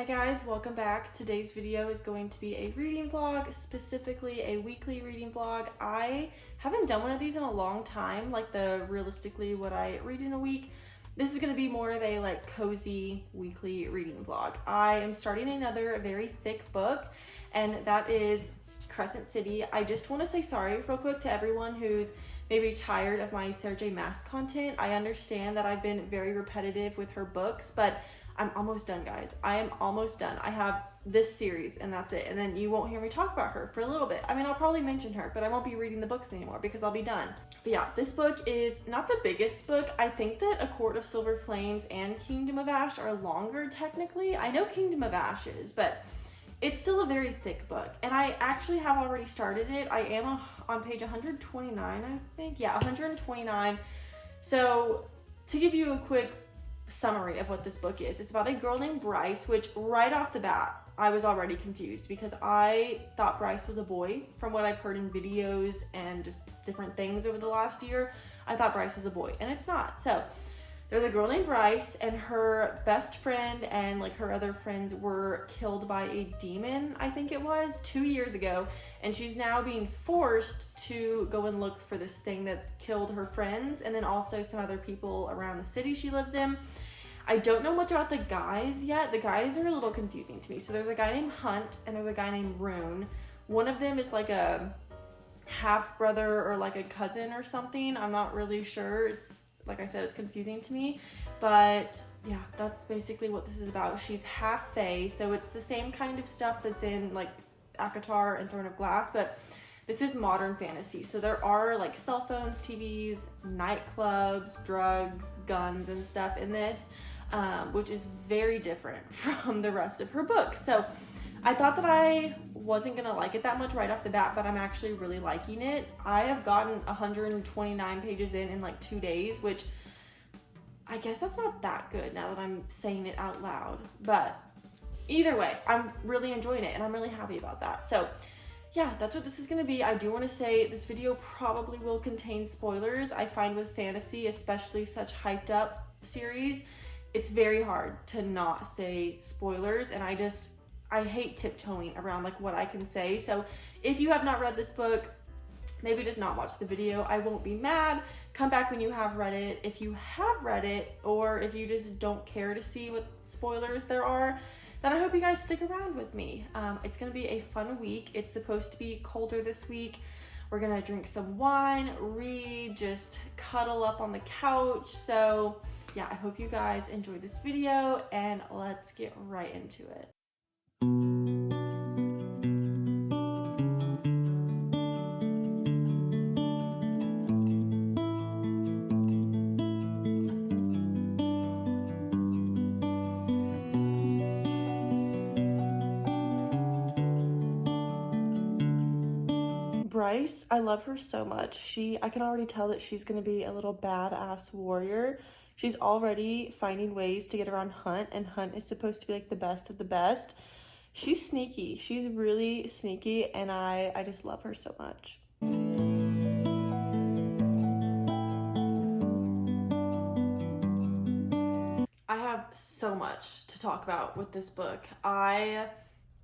Hi guys, welcome back. Today's video is going to be a reading vlog, specifically a weekly reading vlog. I haven't done one of these in a long time, like the realistically what I read in a week. This is going to be more of a like cozy weekly reading vlog. I am starting another very thick book, and that is Crescent City. I just want to say sorry real quick to everyone who's maybe tired of my Sarah J. Maas content. I understand that I've been very repetitive with her books, but I'm almost done, guys. I am almost done. I have this series and that's it. And then you won't hear me talk about her for a little bit. I mean, I'll probably mention her, but I won't be reading the books anymore because I'll be done. But yeah, this book is not the biggest book. I think that A Court of Silver Flames and Kingdom of Ash are longer technically. I know Kingdom of Ash is, but it's still a very thick book. And I actually have already started it. I am on page 129, I think. Yeah, 129. So to give you a quick summary of what this book is, it's about a girl named Bryce, which right off the bat I was already confused because I thought Bryce was a boy. From what I've heard in videos and just different things over the last year, I thought Bryce was a boy, and it's not. So there's a girl named Bryce, and her best friend and like her other friends were killed by a demon, I think it was 2 years ago, and she's now being forced to go and look for this thing that killed her friends and then also some other people around the city she lives in. I don't know much about the guys yet. The guys are a little confusing to me. So there's a guy named Hunt and there's a guy named Rune. One of them is like a half brother or like a cousin or something. I'm not really sure. It's like I said, it's confusing to me, but yeah, that's basically what this is about. She's half fae, so it's the same kind of stuff that's in like ACOTAR and Throne of Glass, but this is modern fantasy. So there are like cell phones, TVs, nightclubs, drugs, guns and stuff in this, which is very different from the rest of her book. So I thought that I wasn't gonna like it that much right off the bat, but I'm actually really liking it. I have gotten 129 pages in like 2 days, which I guess that's not that good now that I'm saying it out loud. But either way, I'm really enjoying it and I'm really happy about that. So yeah, that's what this is gonna be. I do wanna say this video probably will contain spoilers. I find with fantasy, especially such hyped up series, it's very hard to not say spoilers, and I hate tiptoeing around like what I can say. So if you have not read this book, maybe just not watch the video. I won't be mad. Come back when you have read it. If you have read it, or if you just don't care to see what spoilers there are, then I hope you guys stick around with me. It's gonna be a fun week. It's supposed to be colder this week. We're gonna drink some wine, read, just cuddle up on the couch. So yeah, I hope you guys enjoy this video and let's get right into it. Bryce, I love her so much. I can already tell that she's gonna be a little badass warrior. She's already finding ways to get around Hunt, and Hunt is supposed to be like the best of the best. She's sneaky. She's really sneaky, and I just love her so much. I have so much to talk about with this book. I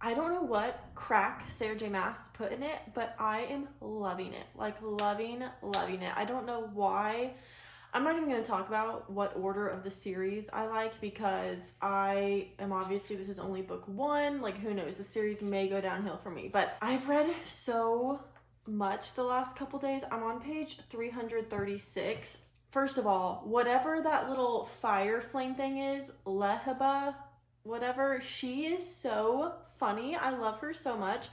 don't know what crack Sarah J. Maas put in it, but I am loving it. Like loving it. I don't know why. I'm not even going to talk about what order of the series I like because I am obviously, this is only book one. Like who knows, the series may go downhill for me, but I've read so much the last couple days. I'm on page 336. First of all, whatever that little fire flame thing is, Leheba, whatever, she is so funny. I love her so much.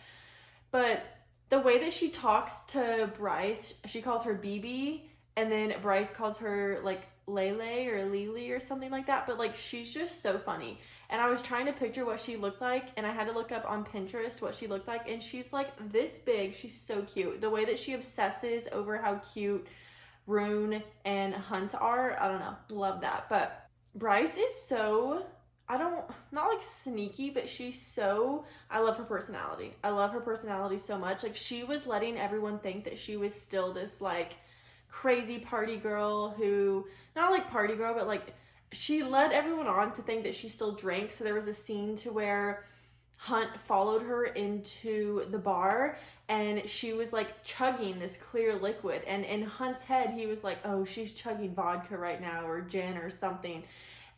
But the way that she talks to Bryce, she calls her BB, and then Bryce calls her like Lele or Lily or something like that. But like, she's just so funny. And I was trying to picture what she looked like, and I had to look up on Pinterest what she looked like, and she's like this big. She's so cute. The way that she obsesses over how cute Rune and Hunt are, I don't know, love that. But Bryce is so, not like sneaky, but I love her personality. I love her personality so much. Like she was letting everyone think that she was still this like crazy party girl who, not like party girl, but like she led everyone on to think that she still drank. So there was a scene to where Hunt followed her into the bar and she was like chugging this clear liquid, and in Hunt's head he was like, oh, she's chugging vodka right now or gin or something,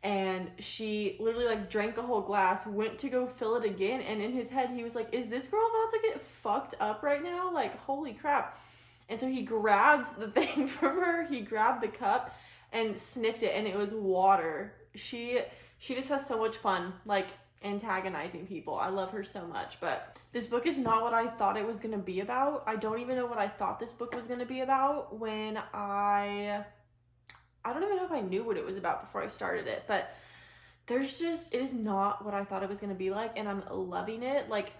and she literally like drank a whole glass, went to go fill it again, and in his head he was like, is this girl about to get fucked up right now? Like, holy crap. And so he grabbed the thing from her, he grabbed the cup and sniffed it, and it was water. She just has so much fun like antagonizing people. I love her so much. But this book is not what I thought it was going to be about. I don't even know what I thought this book was going to be about when I don't even know if I knew what it was about before I started it. But it is not what I thought it was going to be like, and I'm loving it. Like,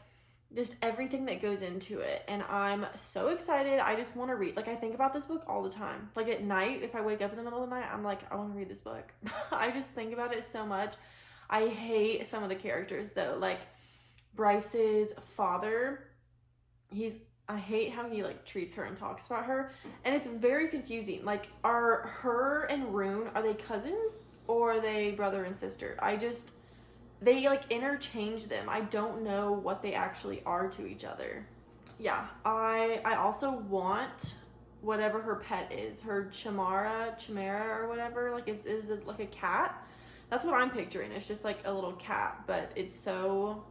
just everything that goes into it, and I'm so excited. I just want to read. Like, I think about this book all the time. Like, at night, if I wake up in the middle of the night, I'm like, I want to read this book. I just think about it so much. I hate some of the characters though, like Bryce's father. I hate how he like treats her and talks about her, and it's very confusing. Like, are her and Rune, are they cousins or are they brother and sister? They like interchange them. I don't know what they actually are to each other. Yeah, I also want whatever her pet is, her chimera or whatever. Like, is it like a cat? That's what I'm picturing. It's just like a little cat, but it's so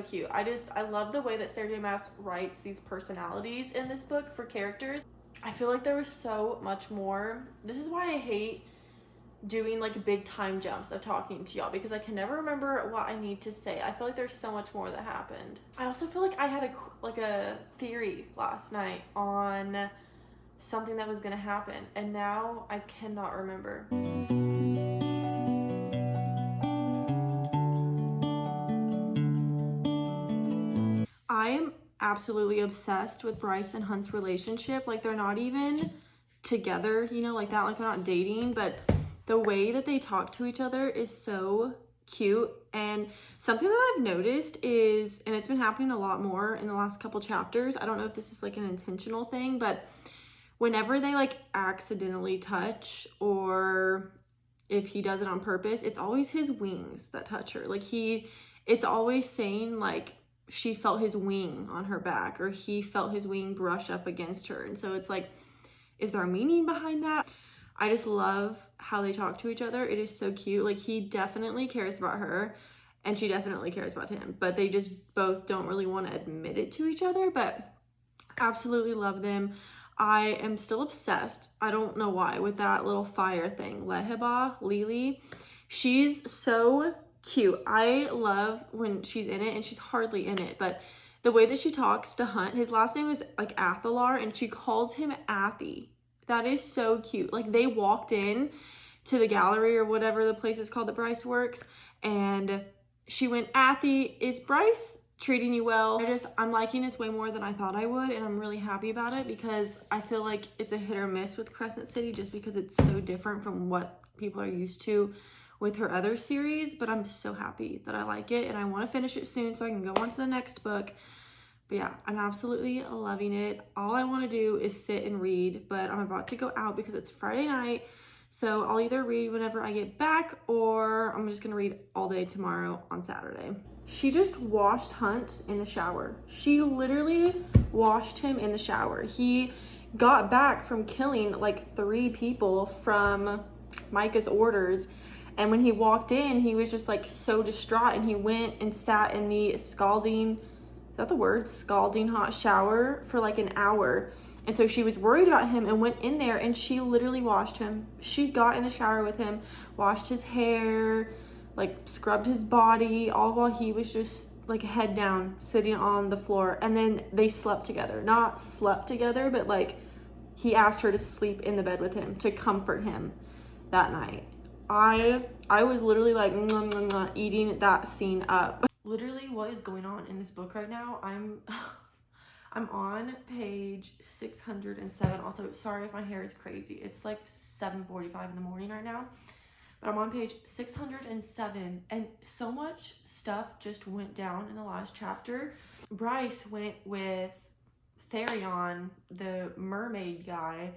cute. I love the way that Sarah J. Maas writes these personalities in this book for characters. I feel like there was so much more. This is why I hate doing like big time jumps of talking to y'all, because I can never remember what I need to say. I feel like there's so much more that happened. I also feel like I had a theory last night on something that was gonna happen, and now I cannot remember. I am absolutely obsessed with Bryce and Hunt's relationship. Like, they're not even together, you know, like that, like they're not dating, but the way that they talk to each other is so cute. And something that I've noticed is, and it's been happening a lot more in the last couple chapters, I don't know if this is like an intentional thing, but whenever they like accidentally touch, or if he does it on purpose, it's always his wings that touch her. Like, it's always saying like, she felt his wing on her back, or he felt his wing brush up against her. And so it's like, is there a meaning behind that? I just love how they talk to each other. It is so cute. Like, he definitely cares about her and she definitely cares about him, but they just both don't really want to admit it to each other. But absolutely love them. I am still obsessed, I don't know why, with that little fire thing, Leheba, Lily. She's so cute. I love when she's in it, and she's hardly in it, but the way that she talks to Hunt, his last name is like Athalar, and she calls him Athy. That is so cute. Like, they walked in to the gallery or whatever the place is called that Bryce works, and she went, Athy, is Bryce treating you well? I'm liking this way more than I thought I would, and I'm really happy about it, because I feel like it's a hit or miss with Crescent City, just because it's so different from what people are used to with her other series. But I'm so happy that I like it, and I want to finish it soon so I can go on to the next book. But yeah, I'm absolutely loving it. All I want to do is sit and read, but I'm about to go out because it's Friday night, so I'll either read whenever I get back, or I'm just gonna read all day tomorrow on Saturday. She just washed Hunt in the shower. She literally washed him in the shower. He got back from killing like 3 people from Micah's orders, and when he walked in, he was just like so distraught, and he went and sat in the scalding hot shower for like an hour. And so she was worried about him and went in there, and she literally washed him. She got in the shower with him, washed his hair, like scrubbed his body, all while he was just like head down sitting on the floor. And then they slept together. Not slept together, but like he asked her to sleep in the bed with him to comfort him that night. I was literally like eating that scene up. Literally, what is going on in this book right now? I'm on page 607. Also, sorry if my hair is crazy. It's like 7:45 in the morning right now. But I'm on page 607, and so much stuff just went down in the last chapter. Bryce went with Therion, the mermaid guy,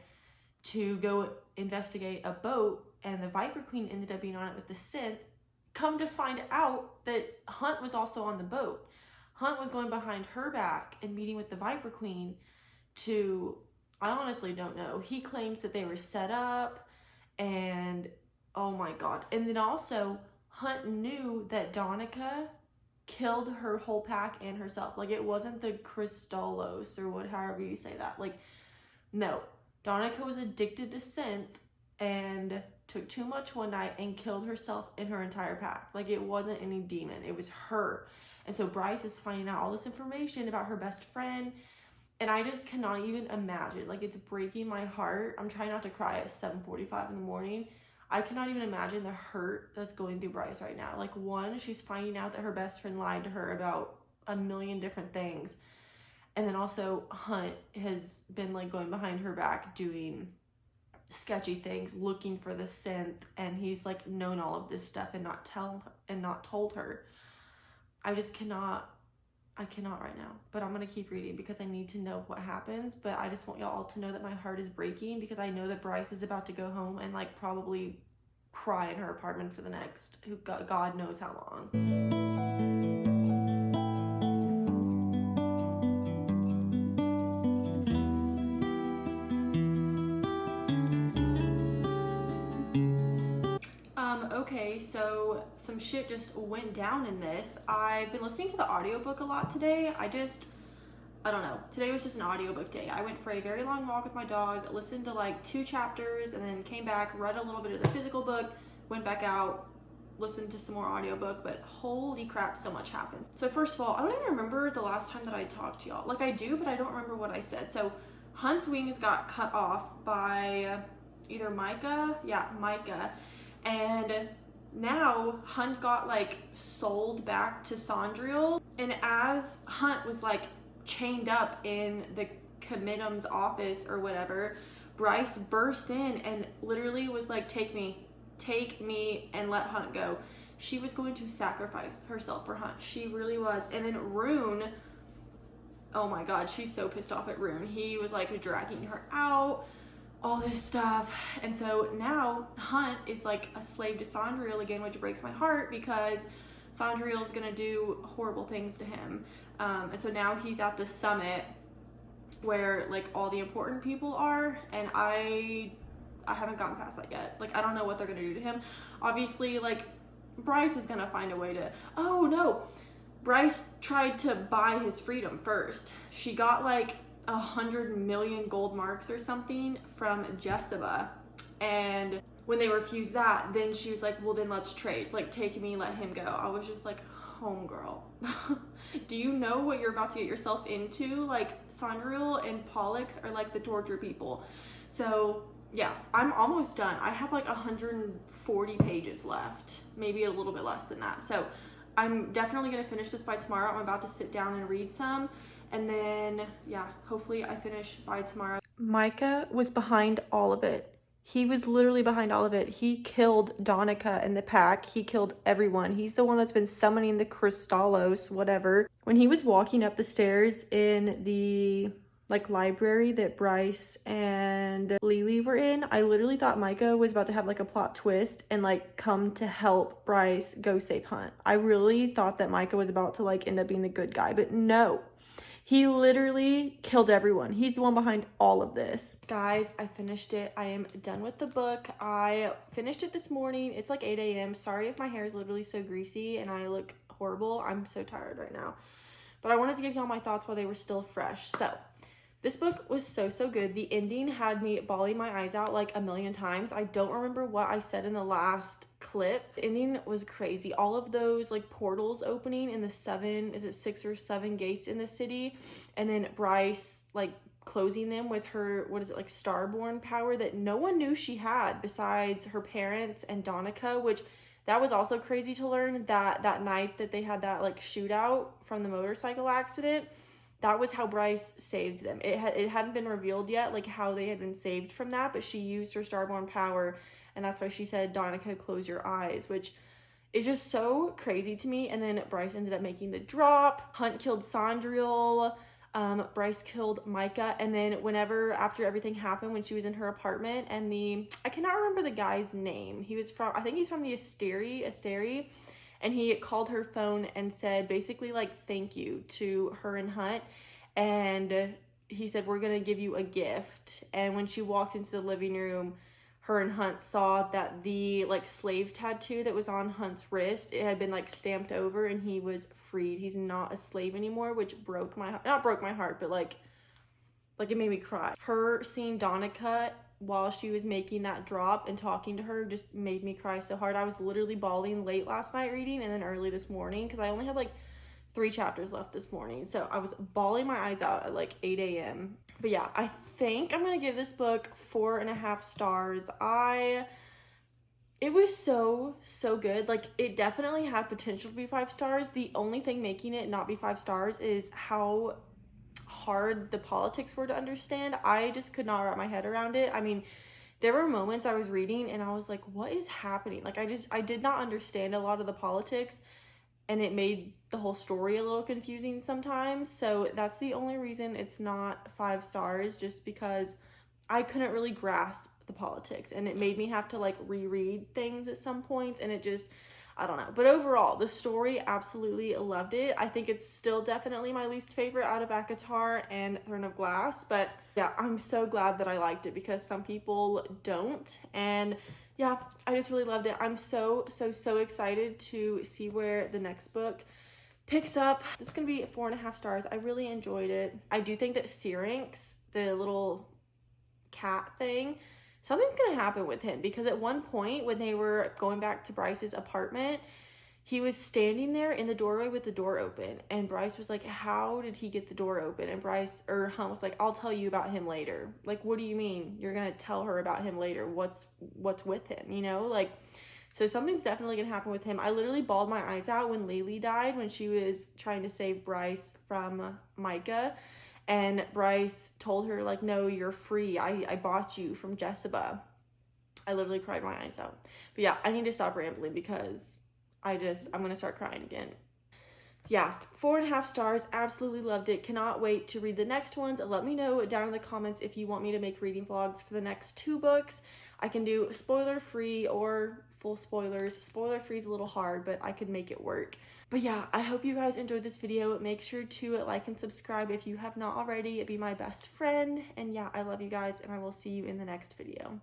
to go investigate a boat and the Viper Queen ended up being on it with the synth. Come to find out that Hunt was also on the boat. Hunt was going behind her back and meeting with the Viper Queen to, I honestly don't know. He claims that they were set up, and oh my God. And then also Hunt knew that Donica killed her whole pack and herself. Like, it wasn't the Crystallos or however you say that. Like, no. Donica was addicted to scent and took too much one night and killed herself and her entire pack. Like, it wasn't any demon. It was her. And so Bryce is finding out all this information about her best friend. And I just cannot even imagine. Like, it's breaking my heart. I'm trying not to cry at 7:45 in the morning. I cannot even imagine the hurt that's going through Bryce right now. Like, one, she's finding out that her best friend lied to her about a million different things. And then also Hunt has been like going behind her back doing sketchy things, looking for the synth, and he's like known all of this stuff and not told her. I cannot right now, but I'm gonna keep reading because I need to know what happens. But I just want y'all to know that my heart is breaking because I know that Bryce is about to go home and like probably cry in her apartment for the next God knows how long. Okay, so some shit just went down in this. I've been listening to the audiobook a lot today. I don't know. Today was just an audiobook day. I went for a very long walk with my dog, listened to like 2 chapters, and then came back, read a little bit of the physical book, went back out, listened to some more audiobook, but holy crap, so much happens. So first of all, I don't even remember the last time that I talked to y'all. Like, I do, but I don't remember what I said. So Hunt's wings got cut off by either Micah. Yeah, Micah. And now Hunt got like sold back to Sondriel. And as Hunt was like chained up in the committum's office or whatever, Bryce burst in and literally was like, take me and let Hunt go. She was going to sacrifice herself for Hunt. She really was. And then Rune, oh my God, she's so pissed off at Rune. He was like dragging her out, all this stuff. And so now Hunt is like a slave to Sondriel again, which breaks my heart because Sondriel is gonna do horrible things to him. And so now he's at the summit where like all the important people are, and I haven't gotten past that yet. Like, I don't know what they're gonna do to him. Obviously, like, Bryce is gonna find a way to, oh no, Bryce tried to buy his freedom first. She got like 100 million gold marks or something from Jessica, and when they refused that, then she was like, well, then let's trade, like, take me, let him go. I was just like, homegirl, do you know what you're about to get yourself into? Like, Sondriel and Pollux are like the torture people. So yeah, I'm almost done. I have like 140 pages left, maybe a little bit less than that. So I'm definitely gonna finish this by tomorrow. I'm about to sit down and read some. And then, yeah, hopefully I finish by tomorrow. Micah was behind all of it. He was literally behind all of it. He killed Donica and the pack. He killed everyone. He's the one that's been summoning the Crystallos, whatever. When he was walking up the stairs in the like library that Bryce and Lily were in, I literally thought Micah was about to have like a plot twist and like come to help Bryce go save Hunt. I really thought that Micah was about to like end up being the good guy, but no. He literally killed everyone. He's the one behind all of this. Guys, I finished it. I am done with the book. I finished it this morning. It's like 8 a.m. Sorry if my hair is literally so greasy and I look horrible. I'm so tired right now. But I wanted to give y'all my thoughts while they were still fresh. So, this book was so good. The ending had me bawling my eyes out like a million times. I don't remember what I said in the last clip. The ending was crazy. All of those like portals opening in the 6 or 7 gates in the city, and then Bryce like closing them with her, what is it, like starborn power that no one knew she had besides her parents and Donica, which that was also crazy to learn that night that they had that like shootout from the motorcycle accident. That was how Bryce saved them. It hadn't been revealed yet, like how they had been saved from that, but she used her starborn power, and that's why she said, Donica, close your eyes, which is just so crazy to me. And then Bryce ended up making the drop. Hunt killed Sondriel. Bryce killed Micah, and then whenever, after everything happened, when she was in her apartment, and I cannot remember the guy's name. He was from, I think he's from the Asteri, and he called her phone and said basically like thank you to her and Hunt, and he said we're gonna give you a gift. And when she walked into the living room, her and Hunt saw that the like slave tattoo that was on Hunt's wrist, it had been like stamped over, and he was freed. He's not a slave anymore, which broke my heart. Not broke my heart, but like it made me cry. Her seeing Donica while she was making that drop and talking to her just made me cry so hard. I was literally bawling late last night reading, and then early this morning, because I only had like 3 chapters left this morning. So I was bawling my eyes out at like 8 a.m. But yeah, I think I'm gonna give this book 4.5 stars. It was so good. Like, it definitely had potential to be 5 stars. The only thing making it not be 5 stars is how hard the politics were to understand. I just could not wrap my head around it. I mean, there were moments I was reading and I was like, what is happening? Like, I did not understand a lot of the politics, and it made the whole story a little confusing sometimes. So that's the only reason it's not 5 stars, just because I couldn't really grasp the politics, and it made me have to like reread things at some points, and it just, I don't know. But overall, the story, absolutely loved it. I think it's still definitely my least favorite out of ACOTAR and Throne of Glass, but yeah, I'm so glad that I liked it, because some people don't. And yeah, I just really loved it. I'm so excited to see where the next book picks up. This is gonna be 4.5 stars. I really enjoyed it. I do think that Syrinx, the little cat thing, something's gonna happen with him, because at one point when they were going back to Bryce's apartment, he was standing there in the doorway with the door open, and Bryce was like, how did he get the door open? And Hunt was like, I'll tell you about him later. Like, what do you mean you're gonna tell her about him later? What's with him, you know? Like, so something's definitely gonna happen with him. I literally bawled my eyes out when Laylee died, when she was trying to save Bryce from Micah. And Bryce told her, like, no, you're free. I bought you from Jessica. I literally cried my eyes out. But yeah, I need to stop rambling, because I'm going to start crying again. Yeah, 4.5 stars. Absolutely loved it. Cannot wait to read the next ones. Let me know down in the comments if you want me to make reading vlogs for the next 2 books. I can do spoiler-free or full spoilers. Spoiler-free is a little hard, but I could make it work. But yeah, I hope you guys enjoyed this video. Make sure to like and subscribe if you have not already. It'd be my best friend. And yeah, I love you guys, and I will see you in the next video.